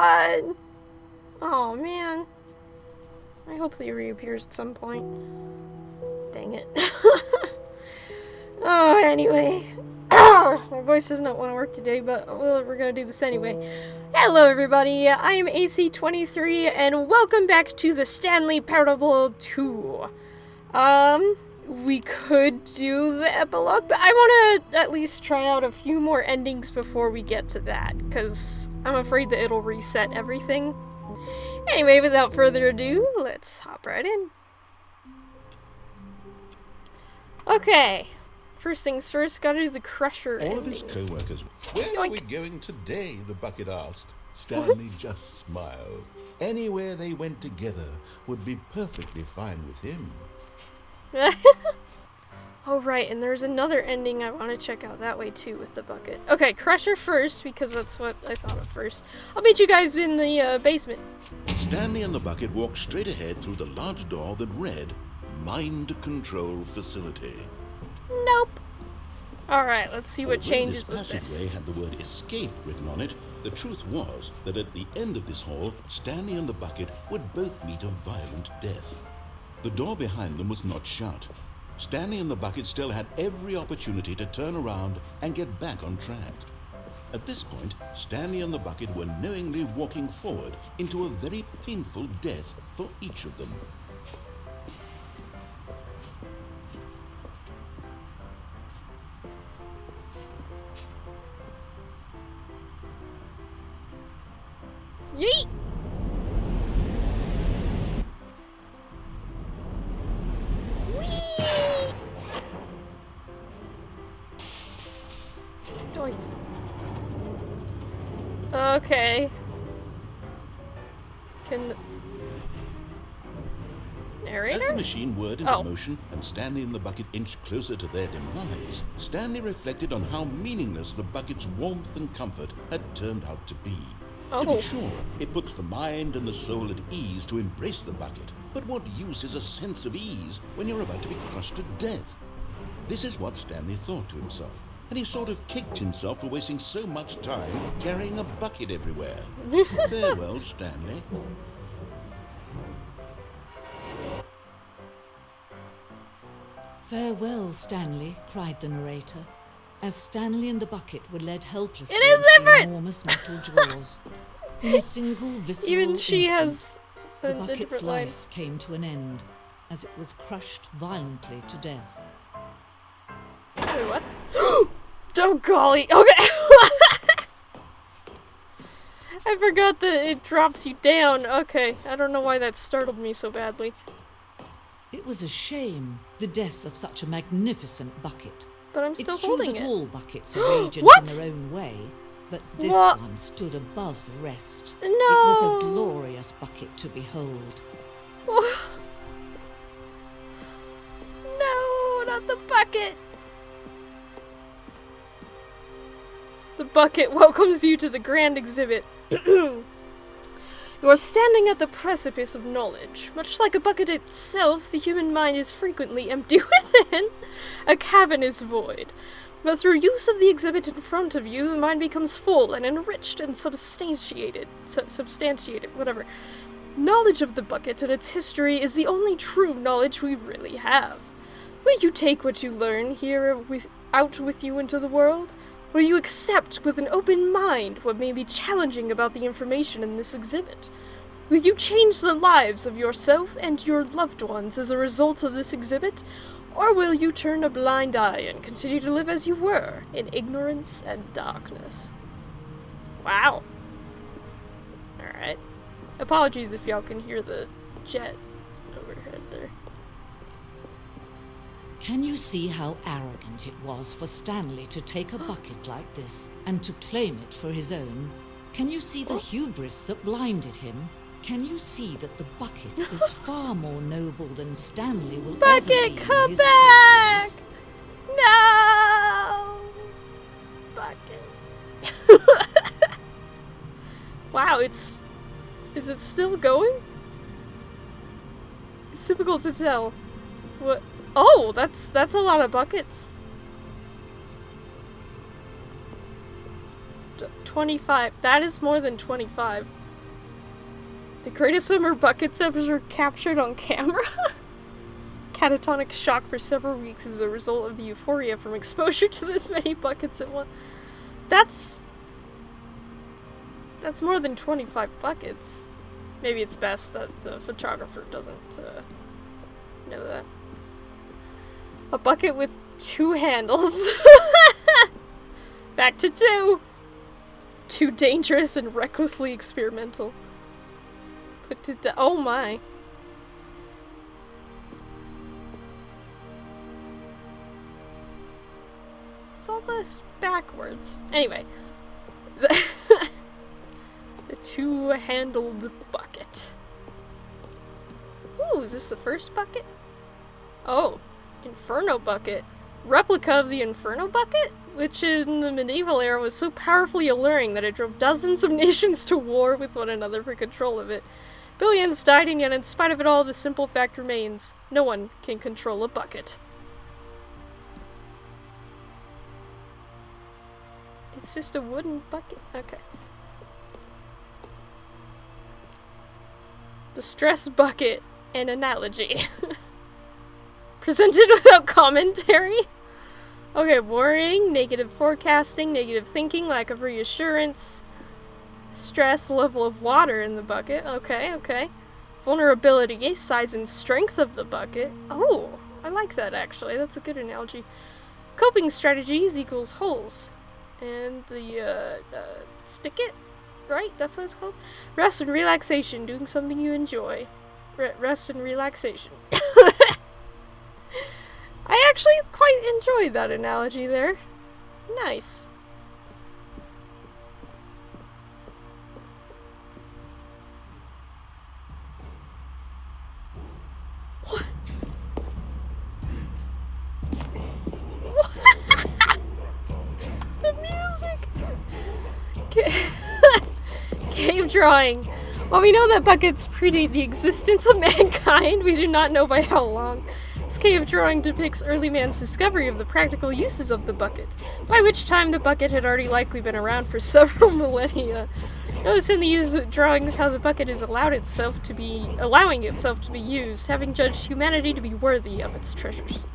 god! Oh man. I hope he reappears at some point. Dang it. Oh, anyway. My voice does not want to work today, but we're gonna do this anyway. Hello everybody, I am AC23, and welcome back to the Stanley Parable 2. We could do the epilogue, but I want to at least try out a few more endings before we get to that, because I'm afraid that it'll reset everything. Anyway, without further ado, let's hop right in. Okay, first things first, gotta do the Crusher All of endings. his co-workers. Where are we going today? The bucket asked. Stanley just smiled. Anywhere they went together would be perfectly fine with him. Oh right, and there's another ending I want to check out that way too with the bucket. Okay, Crusher first, because that's what I thought of first. I'll meet you guys in the basement. Stanley and the bucket walked straight ahead through the large door that read, Mind Control Facility. Nope. Alright, let's see what Although changes this with this. passageway had the word escape written on it, the truth was that at the end of this hall, Stanley and the bucket would both meet a violent death. The door behind them was not shut. Stanley and the bucket still had every opportunity to turn around and get back on track. At this point, Stanley and the bucket were knowingly walking forward into a very painful death for each of them. Yeet! Whee! Doink. Okay. Can... Narrator? As the machine whirred into Oh. motion and Stanley and the bucket inched closer to their demise, Stanley reflected on how meaningless the bucket's warmth and comfort had turned out to be. To Oh. be sure, it puts the mind and the soul at ease to embrace the bucket, but what use is a sense of ease when you're about to be crushed to death? This is what Stanley thought to himself, and he sort of kicked himself for wasting so much time carrying a bucket everywhere. Farewell, Stanley. Farewell, Stanley, cried the narrator, as Stanley and the bucket were led helplessly It is into different! enormous metal jaws. In a single visceral Even she instant, has the a bucket's different life. life came to an end as it was crushed violently to death. Wait, what? Oh golly, okay. I forgot that it drops you down. Okay, I don't know why that startled me so badly. It was a shame, the death of such a magnificent bucket. But I'm still It's true holding that it. all buckets are radiant What? in their own way, but this What? one stood above the rest. No. It was a glorious bucket to behold. No, not the bucket. The bucket welcomes you to the grand exhibit. You are standing at the precipice of knowledge. Much like a bucket itself, the human mind is frequently empty within. A cavernous void. But through use of the exhibit in front of you, the mind becomes full and enriched and substantiated, whatever. Knowledge of the bucket and its history is the only true knowledge we really have. Will you take what you learn here out with you into the world? Will you accept with an open mind what may be challenging about the information in this exhibit? Will you change the lives of yourself and your loved ones as a result of this exhibit? Or will you turn a blind eye and continue to live as you were, in ignorance and darkness? Wow. Alright. Apologies if y'all can hear the jet overhead there. Can you see how arrogant it was for Stanley to take a bucket like this and to claim it for his own? Can you see the hubris that blinded him? Can you see that the bucket is far more noble than Stanley will ever be Bucket, in come his back! short No! Bucket. Wow, is it still going? It's difficult to tell. What? Oh, that's a lot of buckets. 25. That is more than 25. The greatest summer buckets ever captured on camera. Catatonic shock for several weeks as a result of the euphoria from exposure to this many buckets at once. That's more than 25 buckets. Maybe it's best that the photographer doesn't know that. A bucket with 2 handles. Back to 2. Too dangerous and recklessly experimental. Put to oh my. It's all this backwards. Anyway. The 2-handled bucket. Ooh, is this the first bucket? Oh, Inferno bucket. Replica of the Inferno bucket? Which in the medieval era was so powerfully alluring that it drove dozens of nations to war with one another for control of it. Billions died, and yet in spite of it all, the simple fact remains. No one can control a bucket. It's just a wooden bucket? Okay. The stress bucket, an analogy. Presented without commentary? Okay, worrying, negative forecasting, negative thinking, lack of reassurance, stress, level of water in the bucket. Okay. Vulnerability, size and strength of the bucket. Oh, I like that actually. That's a good analogy. Coping strategies equals holes. And the, spigot? Right? That's what it's called? Rest and relaxation, doing something you enjoy. Rest and relaxation. I actually quite enjoyed that analogy there. Nice. What? The music! Cave drawing. While we know that buckets predate the existence of mankind, we do not know by how long. This cave drawing depicts early man's discovery of the practical uses of the bucket, by which time the bucket had already likely been around for several millennia. Notice in these drawings how the bucket is allowing itself to be used, having judged humanity to be worthy of its treasures.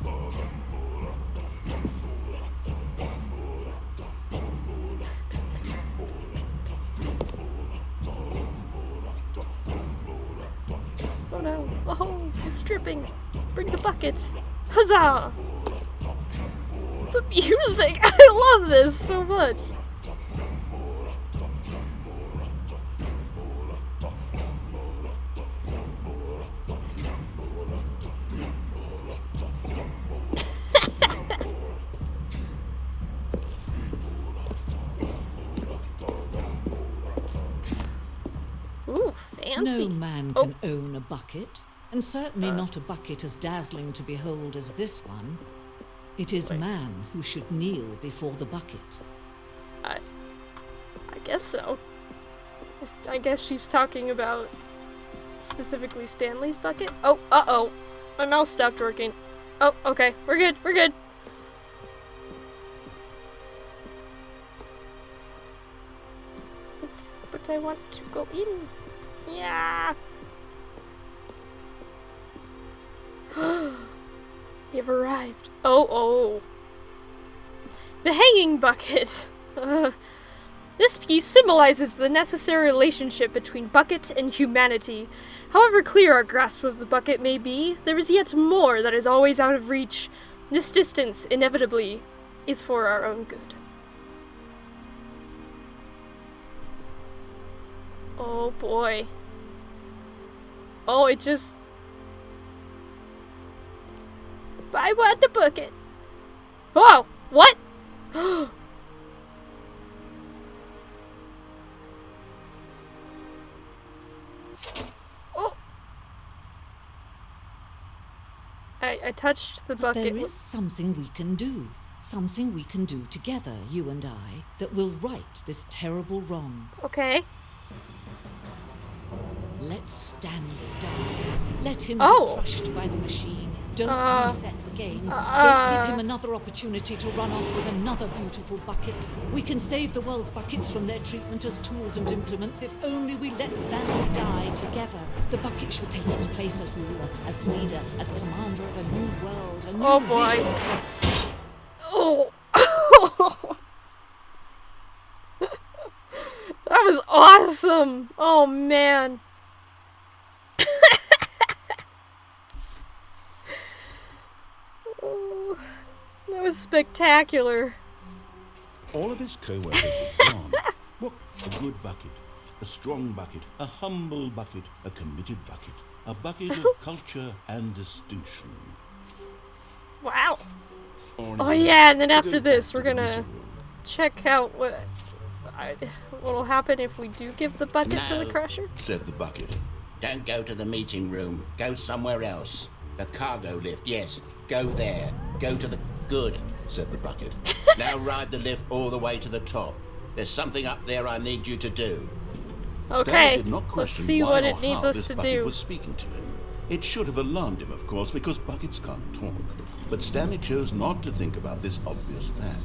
Oh no, oh, it's dripping. Bring the bucket. Huzzah! The music! I love this so much. Ooh, fancy. No man can own a bucket. And certainly not a bucket as dazzling to behold as this one. It is man who should kneel before the bucket. I guess so. I guess she's talking about specifically Stanley's bucket. Oh, uh-oh. My mouse stopped working. Oh, okay. We're good. But I want to go in. Yeah. You've arrived. Oh. The hanging bucket. This piece symbolizes the necessary relationship between bucket and humanity. However clear our grasp of the bucket may be, there is yet more that is always out of reach. This distance, inevitably, is for our own good. Oh boy. Oh, it just... I want the bucket. Oh, what? Oh. I touched the bucket. There is something we can do. Something we can do together, you and I, that will right this terrible wrong. Okay. Let Stanley die. Let him be crushed by the machine. Don't reset the game. Don't give him another opportunity to run off with another beautiful bucket. We can save the world's buckets from their treatment as tools and implements if only we let Stanley die together. The bucket shall take its place as ruler, as leader, as commander of a new world, a new vision. Oh. That was awesome. Oh, man. Oh, that was spectacular. All of his co-workers were gone. What a good bucket. A strong bucket. A humble bucket. A committed bucket. A bucket of culture and distinction. Wow. Oh yeah, and then after this, we're gonna check out what'll happen if we do give the bucket to the Crusher. Said the bucket. Don't go to the meeting room. Go somewhere else. The cargo lift, yes. Go there. Go to the... Good, said the bucket. Now ride the lift all the way to the top. There's something up there I need you to do. Okay, Did not let's question see why what or it needs how us this to bucket do. was speaking to him. It should have alarmed him, of course, because buckets can't talk. But Stanley chose not to think about this obvious fact.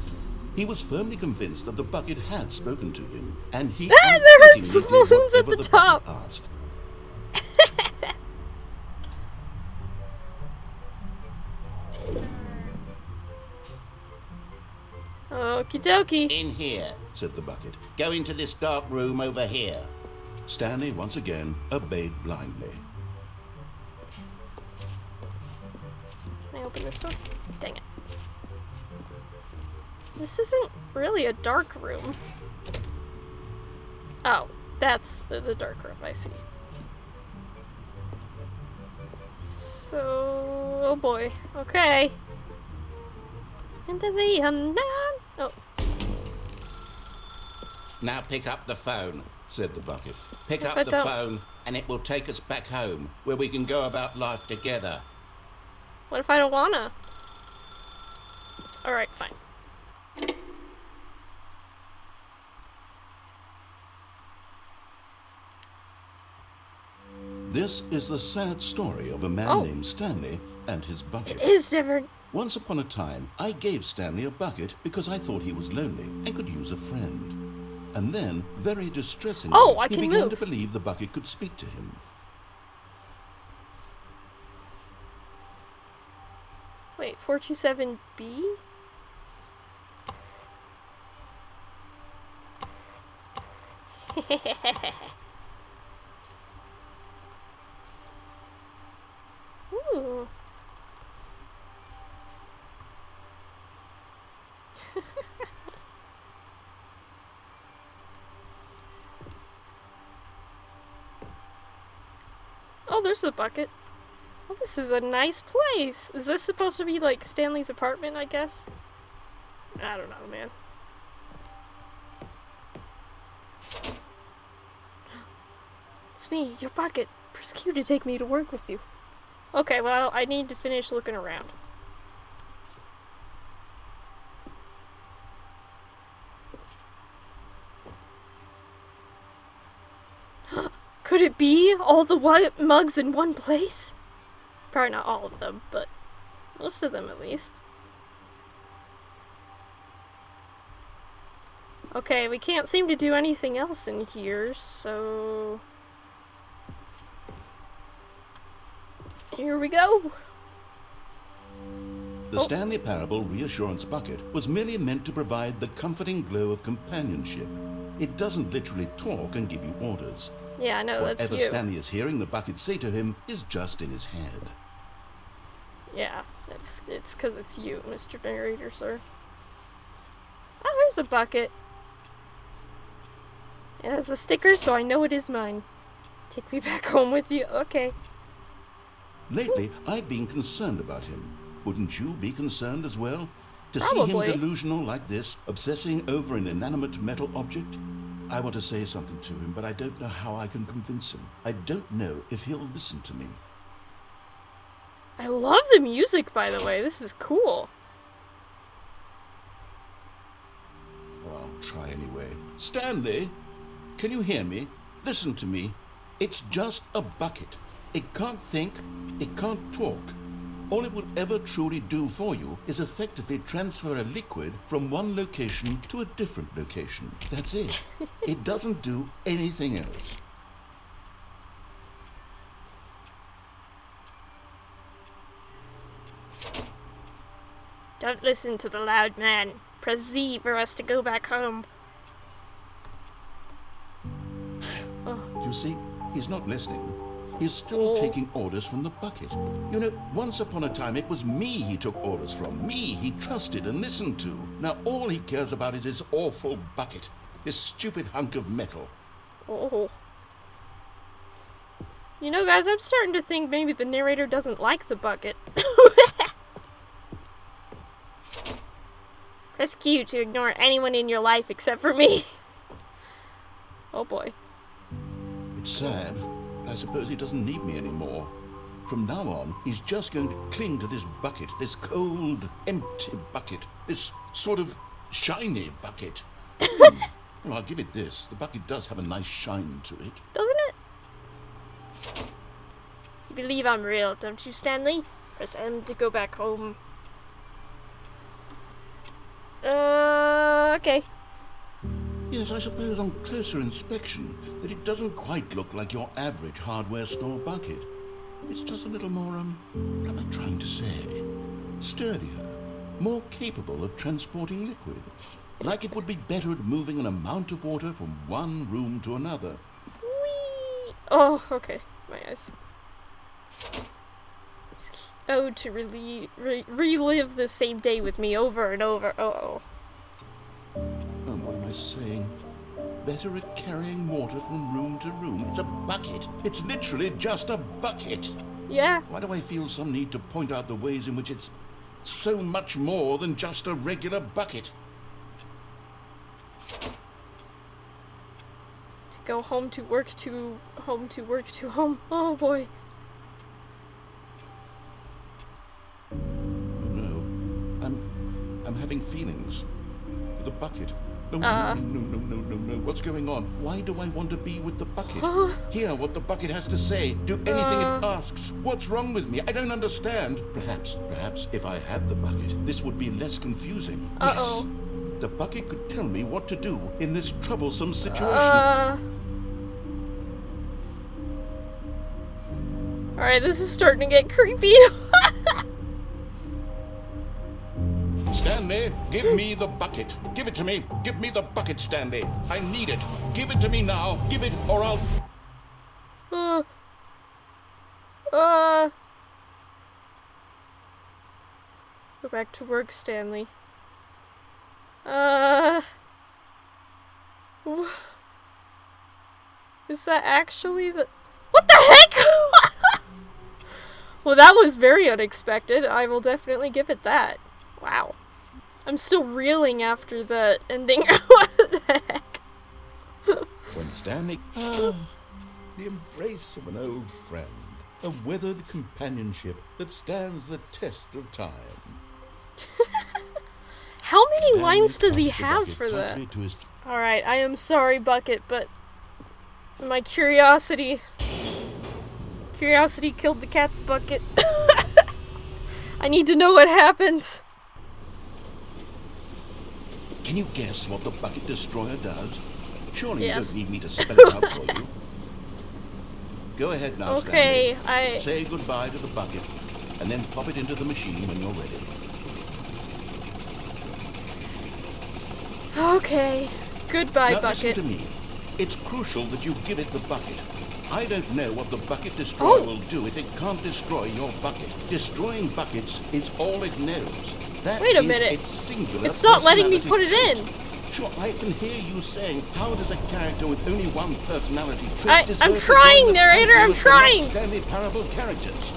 He was firmly convinced that the bucket had spoken to him, and he there are some did balloons at whatever the bucket top. asked. Okie dokie. In here, Said the bucket. go into this dark room over here. Stanley once again obeyed blindly. Can I open this door? Dang it. This isn't really a dark room. Oh, that's the dark room, I see. So, oh boy. Okay. Into the unknown. Oh, Now pick up the phone. Said the bucket. Pick If up I the don't- phone, and it will take us back home, where we can go about life together. what if I don't wanna? Alright, fine. This is the sad story of a man Oh. named Stanley and his bucket. It is different. Once upon a time, I gave Stanley a bucket because I thought he was lonely and could use a friend. And then, very distressingly, Oh, I he can began move. to believe the bucket could speak to him. Wait, 427B? Ooh. Oh, there's the bucket. Well, this is a nice place. Is this supposed to be like Stanley's apartment, I guess? I don't know, man. It's me, your bucket. Press Q to take me to work with you. Okay, well, I need to finish looking around. Could it be all the mugs in one place? Probably not all of them, but most of them at least. Okay, we can't seem to do anything else in here, so... here we go! The Stanley Parable Reassurance Bucket was merely meant to provide the comforting glow of companionship. It doesn't literally talk and give you orders. Yeah, I know, that's Whatever you. Stanley is hearing the bucket say to him is just in his head. Yeah, it's because it's you, Mr. Narrator, sir. Oh, there's a bucket. It has a sticker, so I know it is mine. Take me back home with you. Okay. Lately, I've been concerned about him. Wouldn't you be concerned as well? To see Probably. him delusional like this, obsessing over an inanimate metal object? I want to say something to him, but I don't know how I can convince him. I don't know if he'll listen to me. I love the music, by the way. This is cool. Oh, I'll try anyway. Stanley, can you hear me? Listen to me. It's just a bucket. It can't think. It can't talk. All it will ever truly do for you is effectively transfer a liquid from one location to a different location. That's it. It doesn't do anything else. Don't listen to the loud man. Press Z for us to go back home. You see, he's not listening. He's still taking orders from the bucket. You know, once upon a time it was me he took orders from. Me he trusted and listened to. Now all he cares about is his awful bucket. This stupid hunk of metal. Oh. You know, guys, I'm starting to think maybe the narrator doesn't like the bucket. Press Q to ignore anyone in your life except for me. Oh boy. It's sad. I suppose he doesn't need me anymore. From now on, he's just going to cling to this bucket, this cold, empty bucket, this sort of shiny bucket. Well, I'll give it this. The bucket does have a nice shine to it. Doesn't it? You believe I'm real, don't you, Stanley? Press M to go back home. Okay. Yes, I suppose on closer inspection that it doesn't quite look like your average hardware store bucket. It's just a little more, what am I trying to say? Sturdier, more capable of transporting liquid. Like it would be better at moving an amount of water from one room to another. Whee! Oh, okay. My eyes. Oh, to relive the same day with me over and over. Oh. What am I saying? Better at carrying water from room to room. It's a bucket. It's literally just a bucket. Yeah. Why do I feel some need to point out the ways in which it's so much more than just a regular bucket? To go home to work to home to work to home. Oh boy. Oh no. I'm having feelings for the bucket. No. What's going on? Why do I want to be with the bucket? Hear what the bucket has to say. Do anything it asks. What's wrong with me? I don't understand. Perhaps if I had the bucket, this would be less confusing. Uh-oh. Yes. The bucket could tell me what to do in this troublesome situation. Alright, this is starting to get creepy. Stanley, give me the bucket. Give it to me. Give me the bucket, Stanley. I need it. Give it to me now. Give it, or I'll... Go back to work, Stanley. Is that actually the... What the heck?! Well, that was very unexpected. I will definitely give it that. Wow. I'm still reeling after the ending. What the heck? When Stanley... the embrace of an old friend. A weathered companionship that stands the test of time. How many Stanley lines does he tossed the have bucket for that? tightly to his... Alright, I am sorry, Bucket, but my curiosity killed the cat's bucket. I need to know what happens. Can you guess what the bucket destroyer does? Surely Yes. you don't need me to spell it out for you. Go ahead now, Okay, Stanley. Say goodbye to the bucket, and then pop it into the machine when you're ready. Okay. Goodbye, Now Bucket. listen to me. It's crucial that you give it the bucket. I don't know what the bucket destroyer will do if it can't destroy your bucket. Destroying buckets is all it knows. That Wait a is minute. its singular It's not letting me put personality it in. trait. Sure, I can hear you saying, how does a character with only one personality trait deserve I'm to trying, join the narrator, company I'm of the trying. next Stanley Parable characters?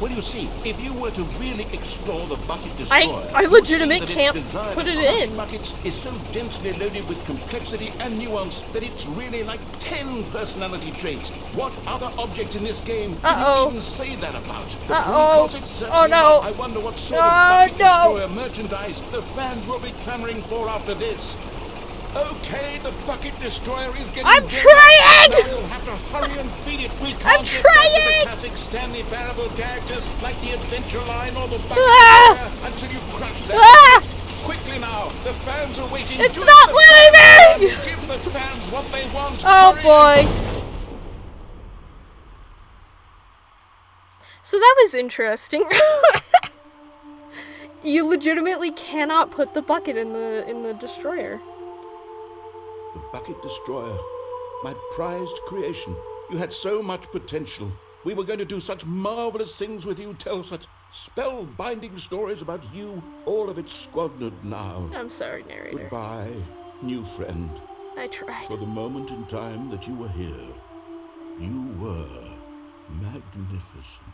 Well, you see, if you were to really explore the bucket destroyer, I you'd see legitimate that its can't desire put to it crush in. buckets is so densely loaded with complexity and nuance that it's really like 10 personality traits. What other object in this game can you even say that about? The Uh-oh. broom closet, Oh, certainly no. not. I wonder what sort of bucket No. destroyer merchandise the fans will be clamoring for after this. Okay, the bucket destroyer is getting I'm dead. trying! Now you'll have to hurry and feed it. We I'm can't get back to the trying! classic Stanley Parable characters like the Adventure Line or the bucket Ah! destroyer until you crush that Ah! bucket. Quickly now, the fans are waiting. It's Do not the letting fans me! run. Give the fans what they want. Oh Hurry. boy. So that was interesting. You legitimately cannot put the bucket in the destroyer. The bucket destroyer, my prized creation. You had so much potential. We were going to do such marvelous things with you, tell such spellbinding stories about you. All of it squandered now. I'm sorry, narrator. Goodbye, new friend. I tried. For the moment in time that you were here, you were magnificent.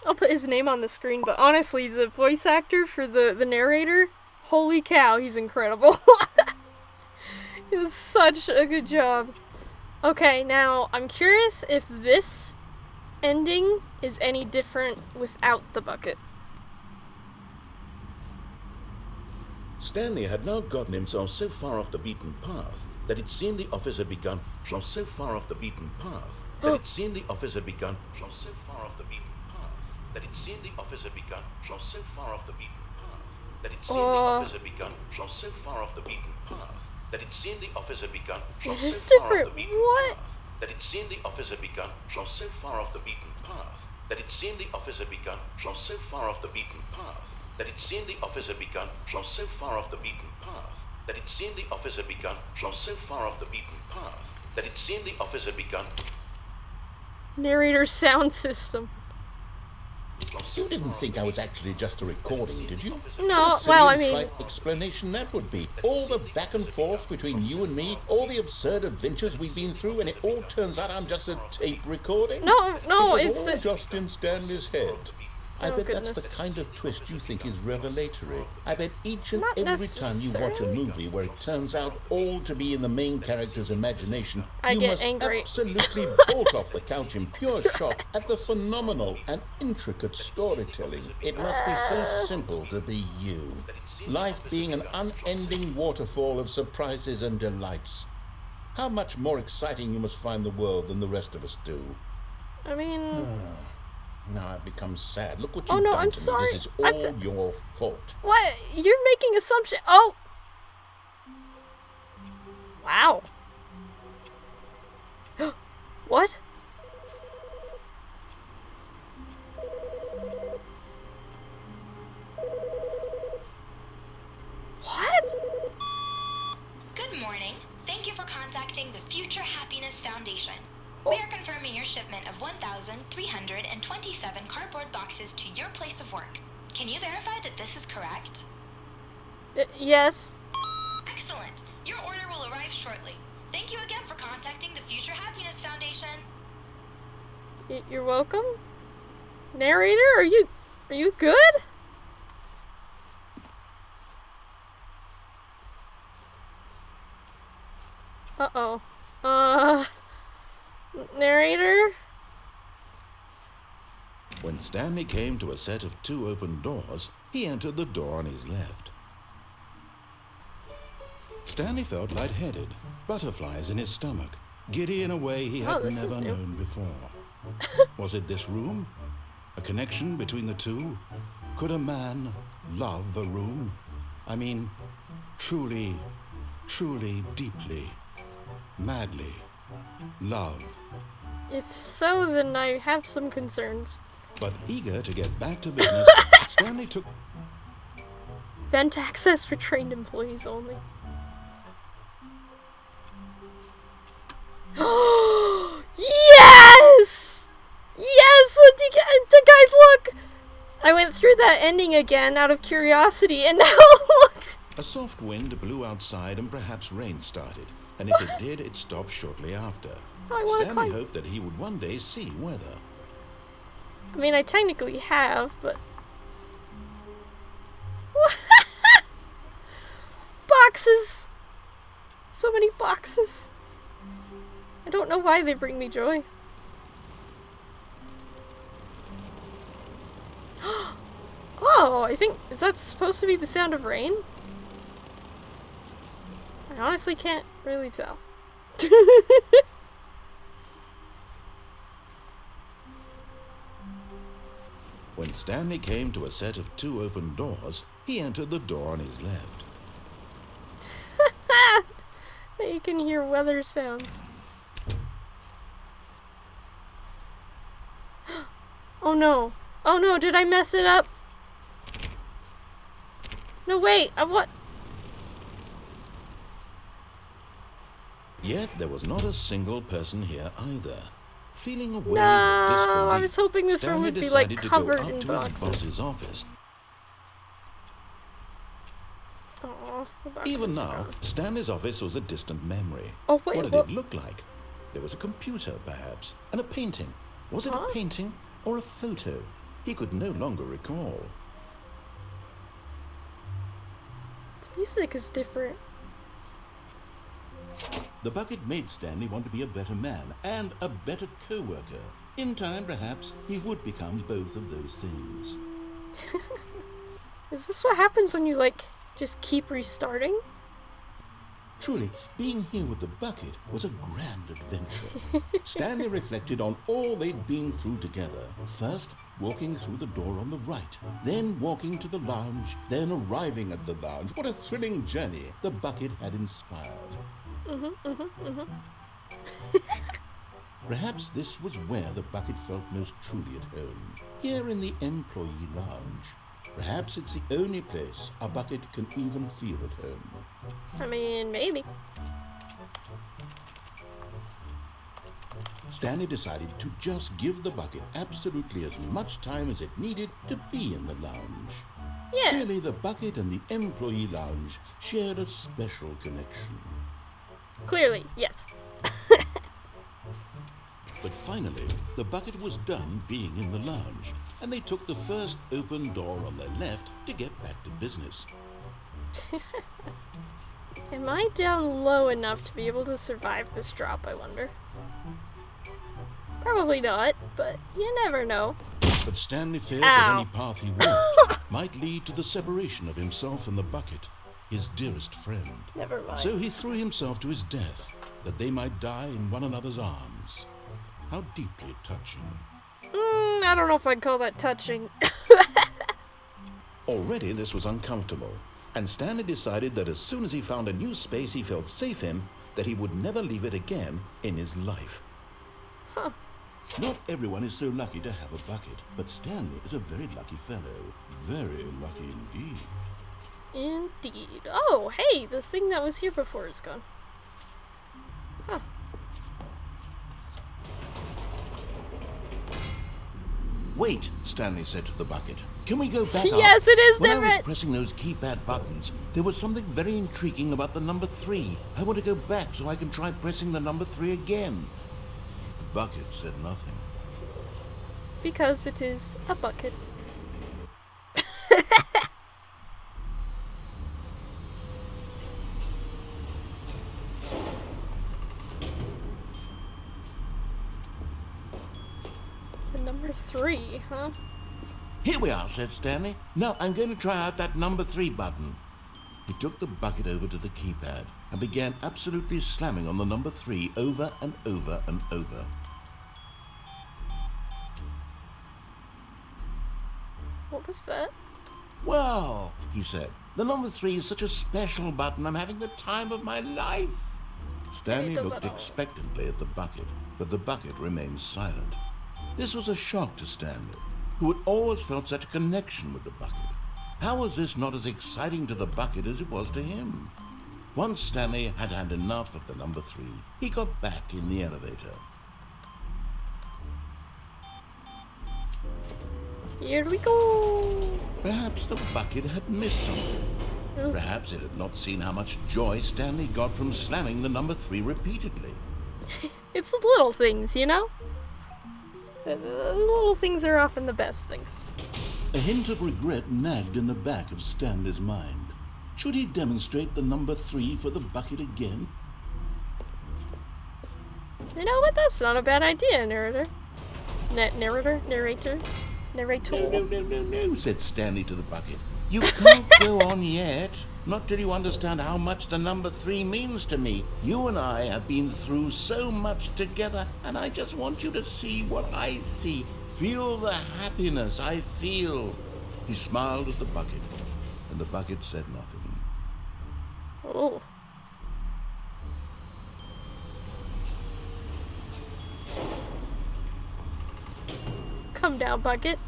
I'll put his name on the screen, but honestly, the voice actor for the narrator, holy cow, he's incredible. It was such a good job. Okay, now, I'm curious if this ending is any different without the bucket. Stanley had now gotten himself so far off the beaten path that it seemed the office had begun. So far off the beaten path that it seemed the office had begun. So far off the beaten path that it seemed the office had begun. So far off the beaten path that it seemed the office had begun. So far off the beaten path that it seemed the office had begun. This is different. What? That it seemed the office had begun. So far off the beaten path that it seemed the office had begun. So far off the beaten path that it seemed the office had begun. So far off the beaten path that it seemed the office had begun. So far off the beaten path that it seemed the office had begun. Narrator sound system. You didn't think I was actually just a recording, did you? No, What a silly well, I and mean- trite explanation that would be. All the back and forth between you and me, all the absurd adventures we've been through, and it all turns out I'm just a tape recording? No, it it's was all just in Stanley's head. I Oh, bet that's the goodness. kind of twist you think is revelatory. I bet each and Not every time you watch a necessarily. movie where it turns out all to be in the main character's imagination, I you get must angry. absolutely bolt off the couch in pure shock at the phenomenal and intricate storytelling. It must be so simple to be you. Life being an unending waterfall of surprises and delights. How much more exciting you must find the world than the rest of us do. I mean, Now I've become sad. Look what Oh, you've no, done I'm to sorry. me. This is I'm all so- your fault. what? You're making assumption. Oh! Wow. What? What? Good morning. Thank you for contacting the Future Happiness Foundation. We are confirming your shipment of 1,327 cardboard boxes to your place of work. Can you verify that this is correct? Yes. Excellent. Your order will arrive shortly. Thank you again for contacting the Future Happiness Foundation. You're welcome. Narrator, are you good? Uh-oh. Narrator? When Stanley came to a set of 2 open doors, he entered the door on his left. Stanley felt lightheaded, butterflies in his stomach, giddy in a way he had this is never new. known before. Was it this room? A connection between the two? Could a man love a room? I mean, truly, truly, deeply, madly love. If so, then I have some concerns. But eager to get back to business, Stanley took Vent access for trained employees only. Yes! Yes! Guys, look! I went through that ending again out of curiosity, and now look! a soft wind blew outside and perhaps rain started, and if it did, it stopped shortly after. I wanna Stanley climb. hoped that he would one day see weather. I mean, I technically have, but... Boxes! So many boxes. I don't know why they bring me joy. Oh! know. I think, is that supposed to be the sound of rain? I honestly can't really tell. When Stanley came to a set of 2 open doors, he entered the door on his left. You can hear weather sounds. Oh no. Oh no, did I mess it up? No, wait, what? Yet there was not a single person here either. Feeling a wave No, of disbelief, I was hoping this room Stanley would be, like, decided to covered go up in to boxes. his boss's office. Aw, the boxes Even are now, gone. Stanley's office was a distant memory. Oh, wait, what did what? it look like? There was a computer, perhaps, and a painting. Was it Huh? a painting or a photo? He could no longer recall. The music is different. The bucket made Stanley want to be a better man and a better co-worker. In time, perhaps, he would become both of those things. Is this what happens when you, like, just keep restarting? Truly, being here with the bucket was a grand adventure. Stanley reflected on all they'd been through together. First, walking through the door on the right, then walking to the lounge, then arriving at the lounge. What a thrilling journey the bucket had inspired. Perhaps this was where the bucket felt most truly at home, here in the employee lounge. Perhaps it's the only place a bucket can even feel at home. I mean, maybe. Stanley decided to just give the bucket absolutely as much time as it needed to be in the lounge. Yeah. Clearly, the bucket and the employee lounge shared a special connection. Clearly, yes. But finally, the bucket was done being in the lounge, and they took the first open door on their left to get back to business. Am I down low enough to be able to survive this drop, I wonder? Probably not, but you never know. But Stanley feared that any path he walked might lead to the separation of himself and the bucket, his dearest friend. Never mind. So he threw himself to his death, that they might die in one another's arms. How deeply touching. I don't know if I'd call that touching. Already this was uncomfortable, and Stanley decided that as soon as he found a new space he felt safe in, that he would never leave it again in his life. Huh. Not everyone is so lucky to have a bucket, but Stanley is a very lucky fellow. Very lucky indeed. Indeed. Oh, hey, the thing that was here before is gone. Huh. Wait, Stanley said to the bucket. Can we go back up? Yes, it is When I was different. pressing those keypad buttons, there was something very intriguing about the number 3. I want to go back so I can try pressing the number 3 again. The bucket said nothing. Because it is a bucket. The number 3, huh? Here we are, said Stanley. Now I'm going to try out that number 3 button. He took the bucket over to the keypad and began absolutely slamming on the number 3 over and over and over. What was that? Wow, he said. The number 3 is such a special button. I'm having the time of my life. Stanley does looked that all. expectantly at the bucket, but the bucket remained silent. This was a shock to Stanley, who had always felt such a connection with the bucket. How was this not as exciting to the bucket as it was to him? Once Stanley had had enough of the number 3, he got back in the elevator. Here we go. Perhaps the bucket had missed something. Oh. Perhaps it had not seen how much joy Stanley got from slamming the number 3 repeatedly. It's the little things, you know? The little things are often the best things. A hint of regret nagged in the back of Stanley's mind. Should he demonstrate the number 3 for the bucket again? You know what? That's not a bad idea, narrator. Narrator? Narrator. No, said Stanley to the bucket. You can't go on yet. Not till you understand how much the number 3 means to me. You and I have been through so much together, and I just want you to see what I see. Feel the happiness I feel. He smiled at the bucket, and the bucket said nothing. Oh. Come down, bucket.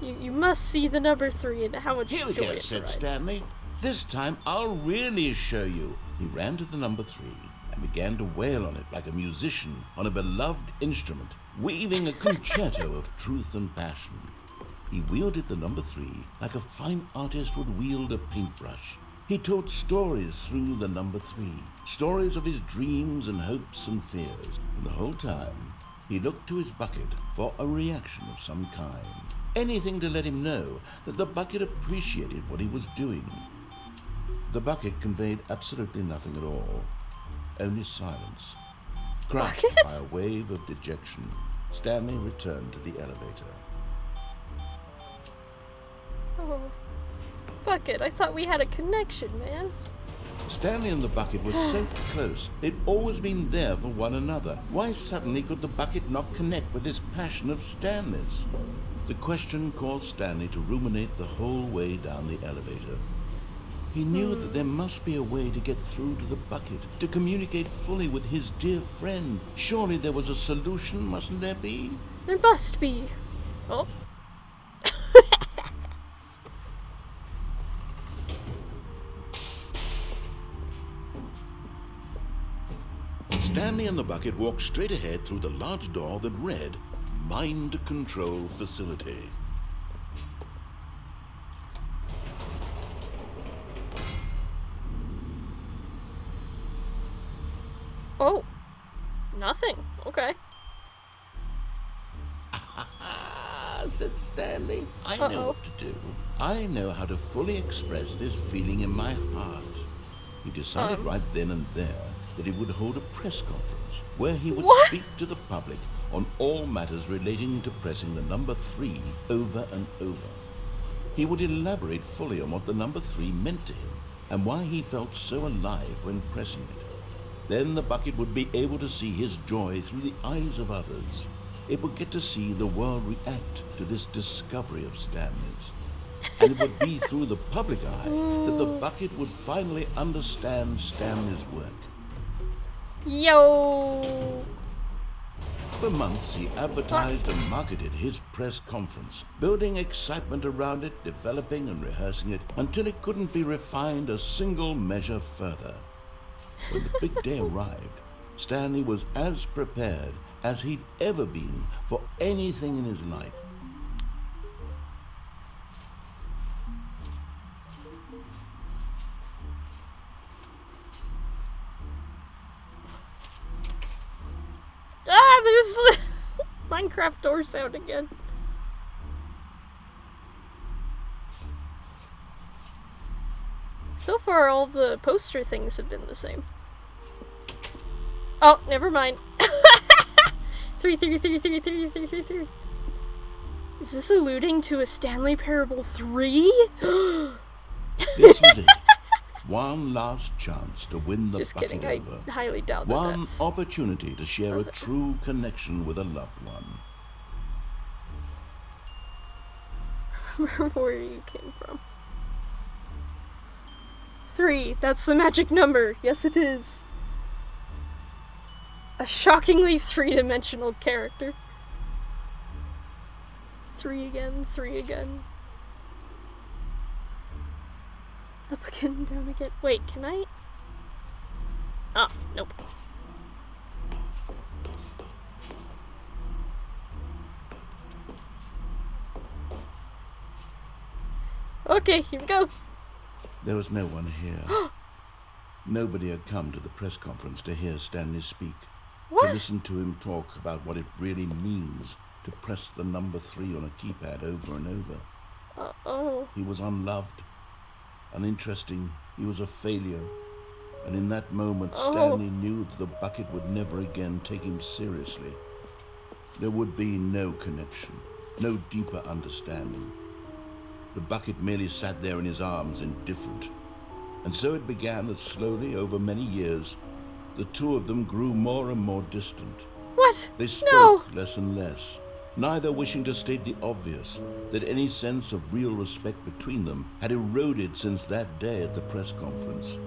You must see the number 3 and how much Here we joy go, it said provides. Stanley. This time I'll really show you. He ran to the number 3 and began to wail on it like a musician on a beloved instrument, weaving a concerto of truth and passion. He wielded the number 3 like a fine artist would wield a paintbrush. He told stories through the number 3, stories of his dreams and hopes and fears. And the whole time, he looked to his bucket for a reaction of some kind. Anything to let him know that the bucket appreciated what he was doing. The bucket conveyed absolutely nothing at all, only silence. Crushed Bucket? by a wave of dejection, Stanley returned to the elevator. Oh. Bucket, I thought we had a connection, man. Stanley and the bucket were so close. They'd always been there for one another. Why suddenly could the bucket not connect with this passion of Stanley's? The question caused Stanley to ruminate the whole way down the elevator. He knew that there must be a way to get through to the bucket, to communicate fully with his dear friend. Surely there was a solution, mustn't there be? There must be. Oh. Stanley and the bucket walked straight ahead through the large door that read, Mind Control Facility. Oh. Nothing. Okay. Said Stanley. I Uh-oh. know what to do. I know how to fully express this feeling in my heart. He decided right then and there that he would hold a press conference where he would What? speak to the public on all matters relating to pressing the number 3 over and over. He would elaborate fully on what the number 3 meant to him and why he felt so alive when pressing it. Then the bucket would be able to see his joy through the eyes of others. It would get to see the world react to this discovery of Stanley's. And it would be through the public eye that the bucket would finally understand Stanley's work. Yo. For months, he advertised and marketed his press conference, building excitement around it, developing and rehearsing it, until it couldn't be refined a single measure further. When the big day arrived, Stanley was as prepared as he'd ever been for anything in his life. Ah, there's the Minecraft door sound again. So far, all the poster things have been the same. Oh, never mind. 3. Is this alluding to a Stanley Parable 3? This was it. One last chance to win the Just bucket kidding, I over. highly doubt that One that's... opportunity to share a true connection with a loved one. Remember where you came from. 3, that's the magic number. Yes, it is. A shockingly three-dimensional character. 3 again, 3 again. Up again, down again. Wait, can I? Oh, nope. Okay, here we go. There was no one here. Nobody had come to the press conference to hear Stanley speak, What? to listen to him talk about what it really means to press the number 3 on a keypad over and over. Uh-oh. He was unloved, uninteresting, he was a failure. And in that moment, Stanley knew that the bucket would never again take him seriously. There would be no connection. no deeper understanding. The bucket merely sat there in his arms, indifferent. And so it began that slowly, over many years, the two of them grew more and more distant. What? They spoke No. less and less, neither wishing to state the obvious, that any sense of real respect between them had eroded since that day at the press conference.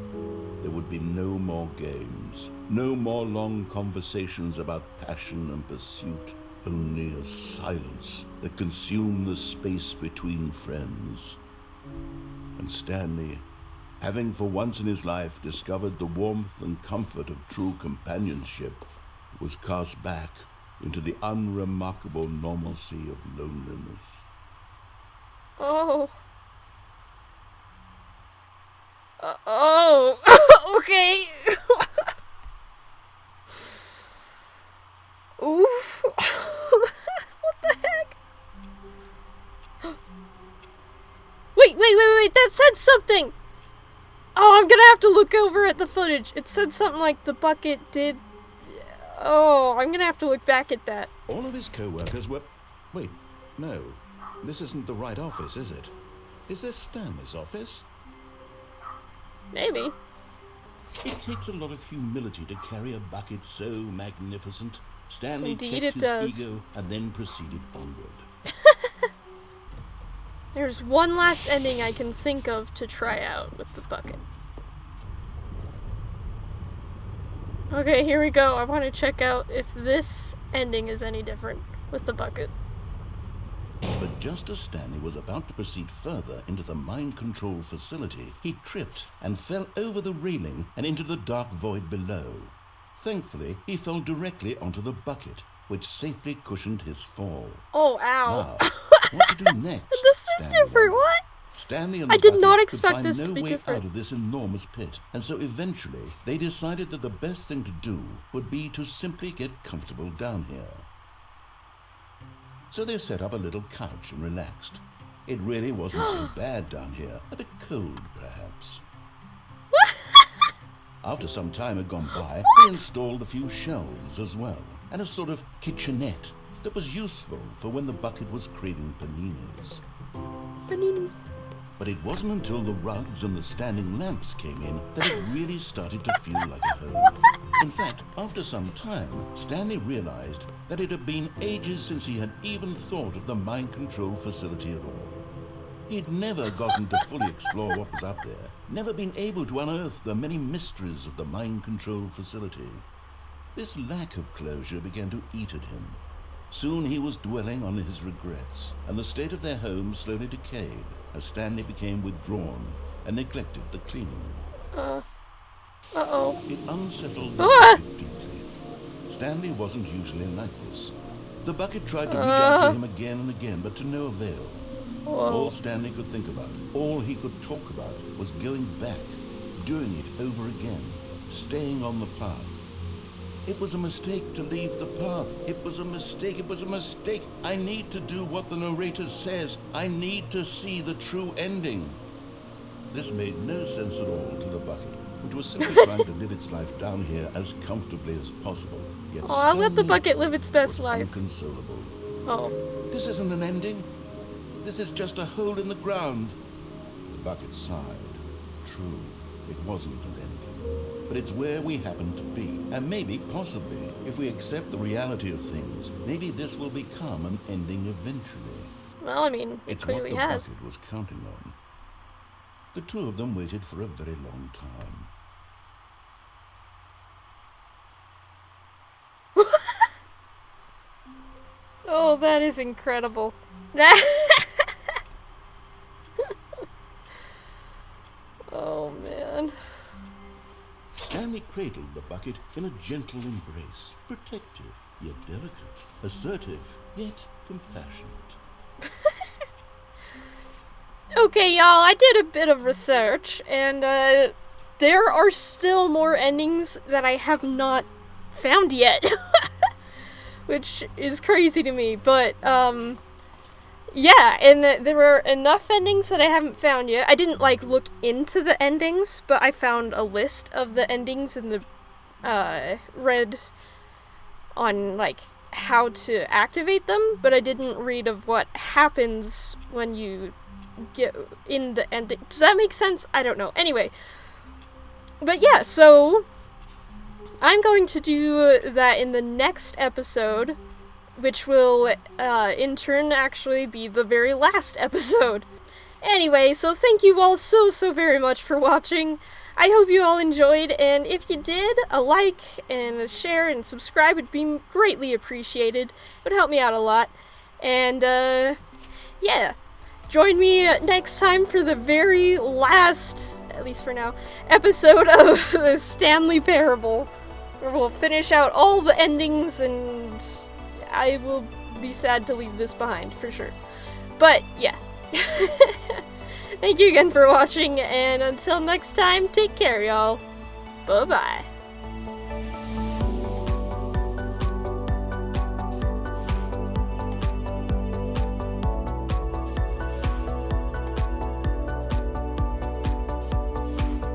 There would be no more games, no more long conversations about passion and pursuit, only a silence that consumed the space between friends. And Stanley, having for once in his life discovered the warmth and comfort of true companionship, was cast back into the unremarkable normalcy of loneliness. Oh. Oh. Okay. Oof. What the heck? Wait, that said something! Oh, I'm gonna have to look over at the footage. It said something like the bucket did... Oh, I'm gonna have to look back at that. All of his co-workers were... Wait, no. This isn't the right office, is it? Is this Stanley's office? Maybe. It takes a lot of humility to carry a bucket so magnificent. Stanley Indeed checked it his does. ego and then proceeded onward. There's one last ending I can think of to try out with the bucket. Okay, here we go. I want to check out if this ending is any different with the bucket. But just as Stanley was about to proceed further into the mind control facility, he tripped and fell over the railing and into the dark void below. Thankfully, he fell directly onto the bucket, which safely cushioned his fall. Oh, ow. Now, what to do next? This is Stanley different, wondered. what? Stanley and I the did bucket not could expect find this no to be way different. out of this enormous pit, and so eventually they decided that the best thing to do would be to simply get comfortable down here. So they set up a little couch and relaxed. It really wasn't so bad down here, a bit cold perhaps. After some time had gone by, they installed a few shelves as well, and a sort of kitchenette that was useful for when the bucket was craving paninis. Paninis. But it wasn't until the rugs and the standing lamps came in that it really started to feel like a home. In fact, after some time, Stanley realized that it had been ages since he had even thought of the mind control facility at all. He'd never gotten to fully explore what was up there, never been able to unearth the many mysteries of the mind control facility. This lack of closure began to eat at him. Soon he was dwelling on his regrets, and the state of their home slowly decayed as Stanley became withdrawn and neglected the cleaning. Uh-oh. It unsettled the Ah! bucket deeply. Stanley wasn't usually like this. The bucket tried to reach out to him again and again, but to no avail. All Stanley could think about, all he could talk about, was going back, doing it over again, staying on the path. It was a mistake to leave the path. It was a mistake. It was a mistake. I need to do what the narrator says. I need to see the true ending. This made no sense at all to the bucket, which was simply trying to live its life down here as comfortably as possible. Yet Oh, I'll let the Stanley bucket live its best was life. inconsolable. Oh. This isn't an ending. This is just a hole in the ground. The bucket sighed. True, it wasn't an ending. But it's where we happen to be. And maybe, possibly, if we accept the reality of things, maybe this will become an ending eventually. Well, I mean, it It's what clearly the has. bucket was counting on. The two of them waited for a very long time. Oh, that is incredible. Oh, man. Stanley cradled the bucket in a gentle embrace, protective yet delicate, assertive yet compassionate. Okay, y'all, I did a bit of research, and there are still more endings that I have not found yet. Which is crazy to me, but, yeah, and there are enough endings that I haven't found yet. I didn't, look into the endings, but I found a list of the endings in the, read on, how to activate them, but I didn't read of what happens when you get in the ending. Does that make sense? I don't know. Anyway. But yeah, so I'm going to do that in the next episode, which will in turn actually be the very last episode. Anyway, so thank you all so very much for watching. I hope you all enjoyed, and if you did, a like and a share and subscribe would be greatly appreciated. It would help me out a lot. And yeah, join me next time for the very last, at least for now, episode of the Stanley Parable, where we'll finish out all the endings, and I will be sad to leave this behind, for sure. But, yeah. Thank you again for watching, and until next time, take care, y'all. Bye-bye.